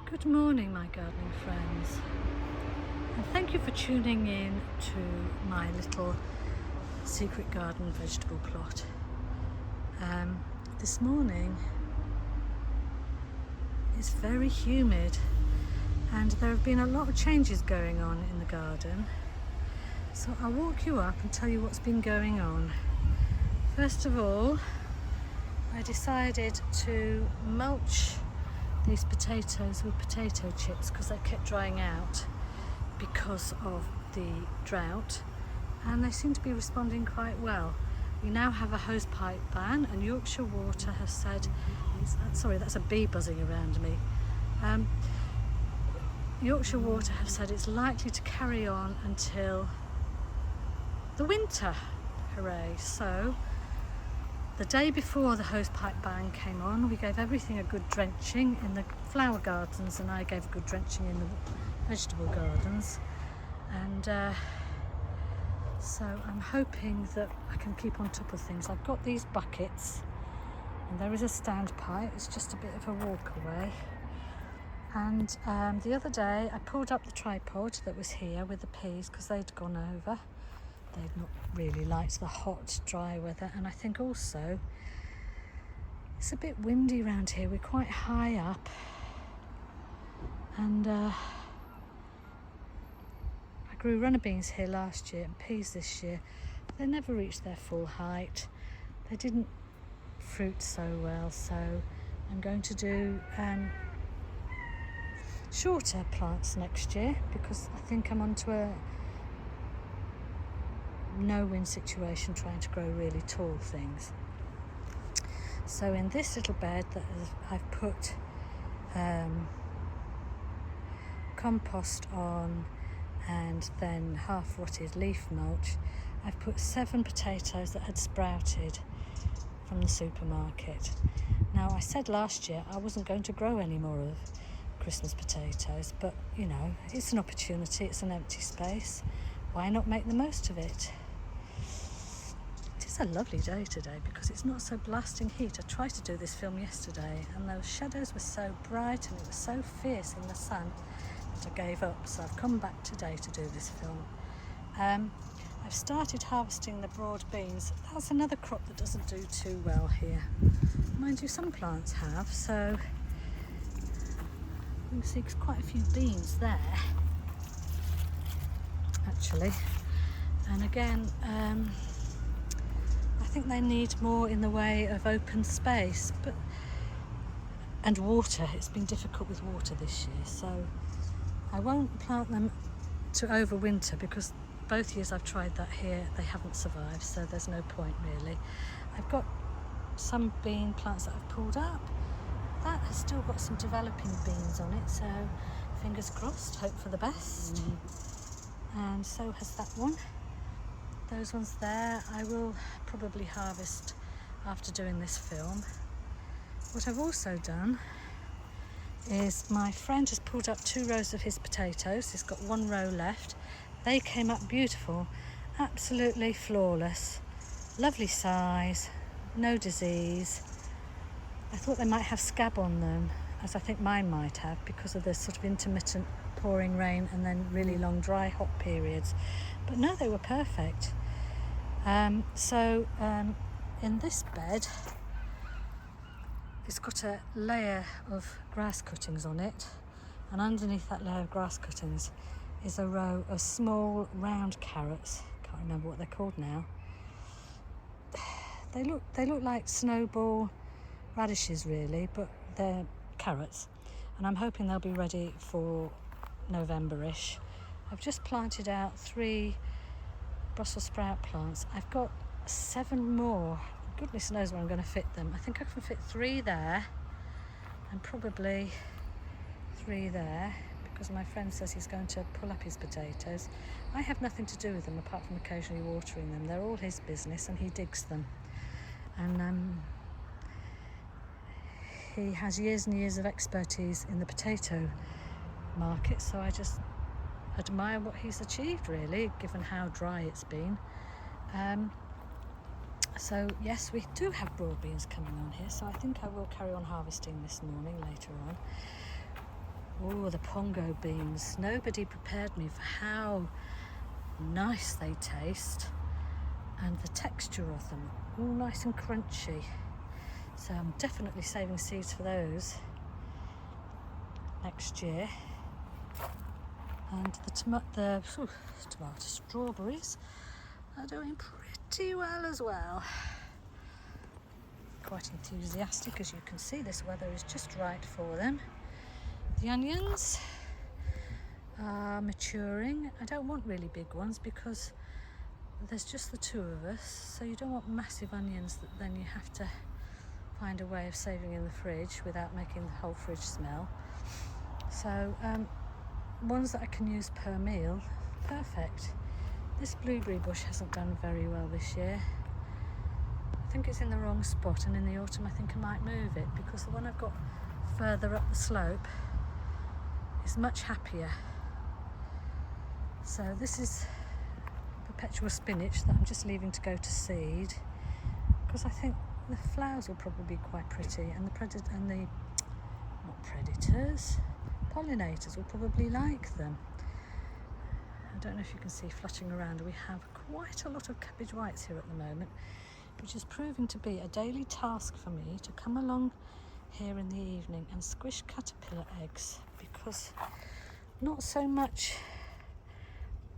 Good morning, my gardening friends, and thank you for tuning in to my little secret garden vegetable plot. This morning it's very humid and there have been a lot of changes going on in the garden, so I'll walk you up and tell you what's been going on. First of all, I decided to mulch these potatoes with potato chips because they kept drying out because of the drought, and they seem to be responding quite well. We now have a hose pipe ban, and Yorkshire Water has said, sorry, that's a bee buzzing around me. Yorkshire Water have said it's likely to carry on until the winter. Hooray. So the day before the hosepipe ban came on, we gave everything a good drenching in the flower gardens, and I gave a good drenching in the vegetable gardens. And so I'm hoping that I can keep on top of things. I've got these buckets, and there is a standpipe. It's just a bit of a walk away. And the other day I pulled up the tripod that was here with the peas because they'd gone over. They've not really liked the hot, dry weather, and I think also it's a bit windy around here. We're quite high up, and I grew runner beans here last year and peas this year. They never reached their full height. They didn't fruit so well, so I'm going to do shorter plants next year because I think I'm onto a no-wind situation trying to grow really tall things. So in this little bed that I've put compost on and then half rotted leaf mulch, I've put 7 potatoes that had sprouted from the supermarket. Now, I said last year I wasn't going to grow any more of Christmas potatoes, but you know, it's an opportunity, it's an empty space. Why not make the most of it? It's a lovely day today because it's not so blasting heat. I tried to do this film yesterday and those shadows were so bright and it was so fierce in the sun that I gave up, so I've come back today to do this film. I've started harvesting the broad beans. That's another crop that doesn't do too well here. Mind you, some plants have, so you can see quite a few beans there actually. And again, I think they need more in the way of open space, and water. It's been difficult with water this year, so I won't plant them to overwinter because both years I've tried that here, they haven't survived, so there's no point really. I've got some bean plants that I've pulled up. That has still got some developing beans on it, so fingers crossed, hope for the best. And so has that one. Those ones there I will probably harvest after doing this film. What I've also done is my friend has pulled up 2 rows of his potatoes. He's got 1 row left. They came up beautiful, absolutely flawless, lovely size, no disease. I thought they might have scab on them, as I think mine might have, because of the sort of intermittent pouring rain and then really long dry hot periods, but no, they were perfect. In this bed it's got a layer of grass cuttings on it, and underneath that layer of grass cuttings is a row of small round carrots. Can't remember what they're called now. They look like snowball radishes really, but they're carrots, and I'm hoping they'll be ready for November-ish. I've just planted out 3 Brussels sprout plants. I've got 7 more. Goodness knows where I'm going to fit them. I think I can fit 3 there and probably 3 there because my friend says he's going to pull up his potatoes. I have nothing to do with them apart from occasionally watering them. They're all his business and he digs them. And he has years and years of expertise in the potato market, so I just admire what he's achieved really, given how dry it's been. So yes, we do have broad beans coming on here, so I think I will carry on harvesting this morning later on. Oh, the pongo beans. Nobody prepared me for how nice they taste, and the texture of them, all nice and crunchy. So I'm definitely saving seeds for those next year. And the tomato strawberries are doing pretty well as well. Quite enthusiastic, as you can see. This weather is just right for them. The onions are maturing. I don't want really big ones because there's just the two of us, so you don't want massive onions that then you have to find a way of saving in the fridge without making the whole fridge smell. So ones that I can use per meal, perfect. This blueberry bush hasn't done very well this year. I think it's in the wrong spot, and in the autumn I think I might move it because the one I've got further up the slope is much happier. So this is perpetual spinach that I'm just leaving to go to seed because I think the flowers will probably be quite pretty, and the pollinators will probably like them. I don't know if you can see fluttering around. We have quite a lot of cabbage whites here at the moment, which is proving to be a daily task for me to come along here in the evening and squish caterpillar eggs, because not so much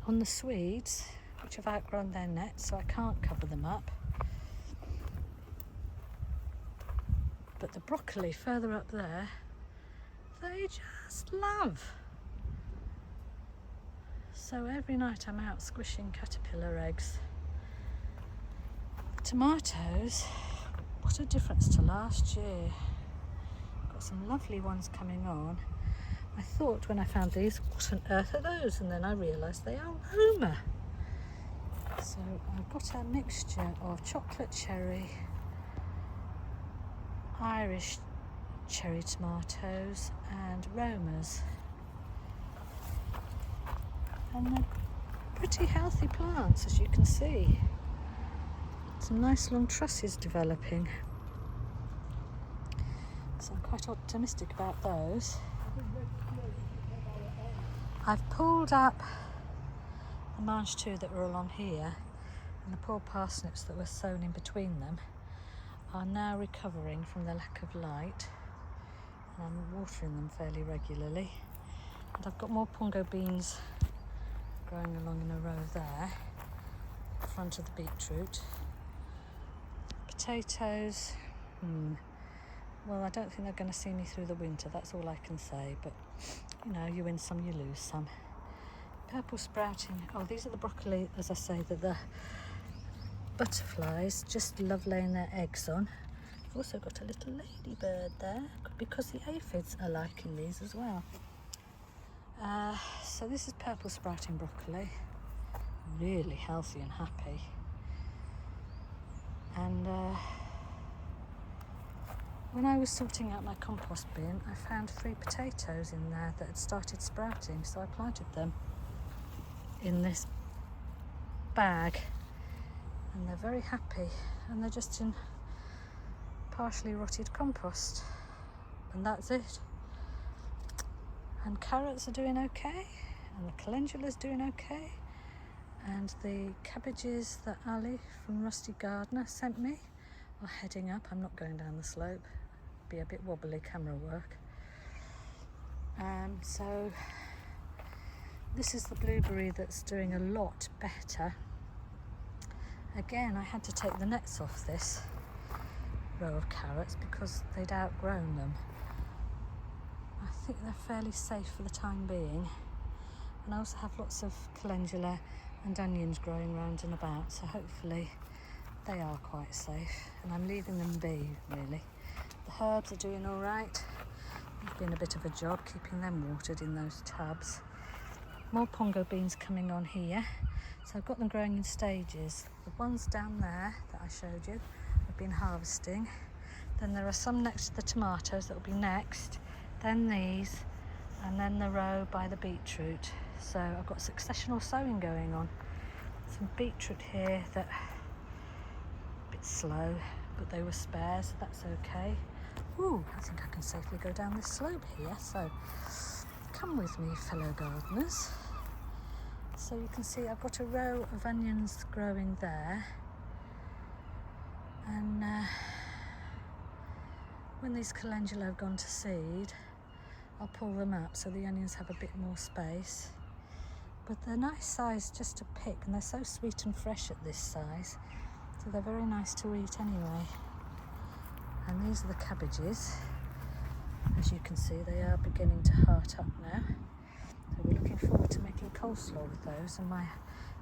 on the Swedes, which have outgrown their nets, so I can't cover them up. But the broccoli further up there, they just love. So every night I'm out squishing caterpillar eggs. Tomatoes, what a difference to last year. Got some lovely ones coming on. I thought when I found these, what on earth are those? And then I realised they are Roma. So I've got a mixture of chocolate cherry, Irish cherry tomatoes and Romas. And they're pretty healthy plants, as you can see. Some nice long trusses developing. So I'm quite optimistic about those. I've pulled up the mange two that were along here, and the poor parsnips that were sown in between them are now recovering from the lack of light, and I'm watering them fairly regularly. And I've got more pongo beans growing along in a row there, in front of the beetroot. Potatoes, well, I don't think they're going to see me through the winter, that's all I can say, but you know, you win some, you lose some. Purple sprouting, oh, these are the broccoli, as I say, the butterflies just love laying their eggs on. I've also got a little ladybird there because the aphids are liking these as well. So this is purple sprouting broccoli, really healthy and happy. And when I was sorting out my compost bin, I found 3 potatoes in there that had started sprouting, so I planted them in this bag, and they're very happy, and they're just in partially rotted compost, and that's it. And carrots are doing okay, and the calendula's doing okay, and the cabbages that Ali from Rusty Gardener sent me are heading up. I'm not going down the slope, it'd be a bit wobbly camera work. So this is the blueberry that's doing a lot better. Again, I had to take the nets off this row of carrots because they'd outgrown them. I think they're fairly safe for the time being, and I also have lots of calendula and onions growing round and about, so hopefully they are quite safe, and I'm leaving them be, really. The herbs are doing all right. It's been a bit of a job keeping them watered in those tubs. More pongo beans coming on here, so I've got them growing in stages. The ones down there that I showed you, I've been harvesting. Then there are some next to the tomatoes that will be next, then these, and then the row by the beetroot. So I've got successional sowing going on. Some beetroot here that a bit slow, but they were spares, so that's okay. Ooh, I think I can safely go down this slope here. So come with me, fellow gardeners. So you can see I've got a row of onions growing there, and when these calendula have gone to seed, I'll pull them up so the onions have a bit more space. But they're nice size just to pick, and they're so sweet and fresh at this size, so they're very nice to eat anyway. And these are the cabbages. As you can see, they are beginning to heart up now. So we're looking forward to making coleslaw with those and my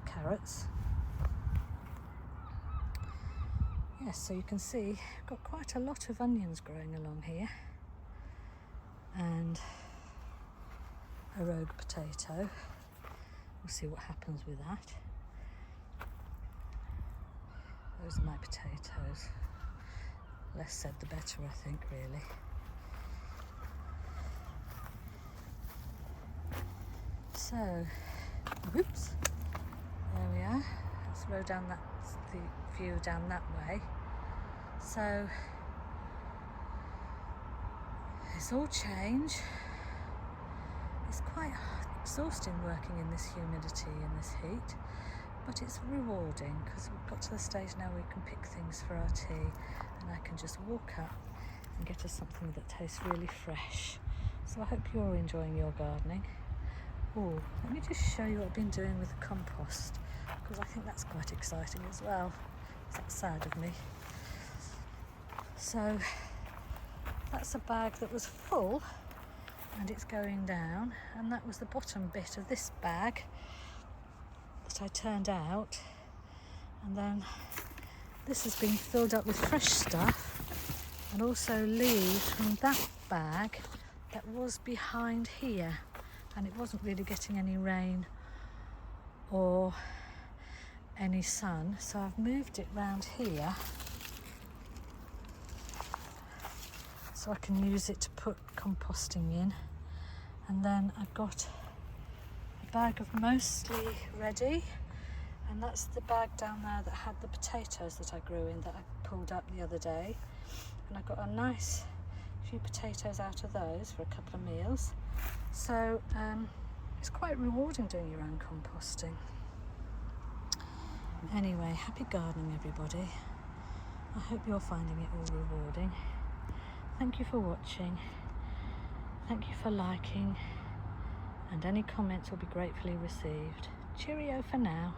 carrots. Yes, so you can see I've got quite a lot of onions growing along here, and a rogue potato. We'll see what happens with that. Those are my potatoes. Less said the better, I think, really. So, whoops, there we are. Let's roll down the view down that way. So, it's all change. It's quite exhausting working in this humidity and this heat, but it's rewarding because we've got to the stage now where we can pick things for our tea, and I can just walk up and get us something that tastes really fresh. So I hope you're enjoying your gardening. Oh, let me just show you what I've been doing with the compost, because I think that's quite exciting as well. That's sad of me. So that's a bag that was full and it's going down, and that was the bottom bit of this bag that I turned out, and then this has been filled up with fresh stuff and also leaves from that bag that was behind here, and it wasn't really getting any rain or any sun, so I've moved it round here so I can use it to put composting in. And then I've got a bag of mostly ready, and that's the bag down there that had the potatoes that I grew in that I pulled up the other day, and I got a nice few potatoes out of those for a couple of meals. So it's quite rewarding doing your own composting. Anyway, happy gardening everybody. I hope you're finding it all rewarding. Thank you for watching. Thank you for liking, and any comments will be gratefully received. Cheerio for now.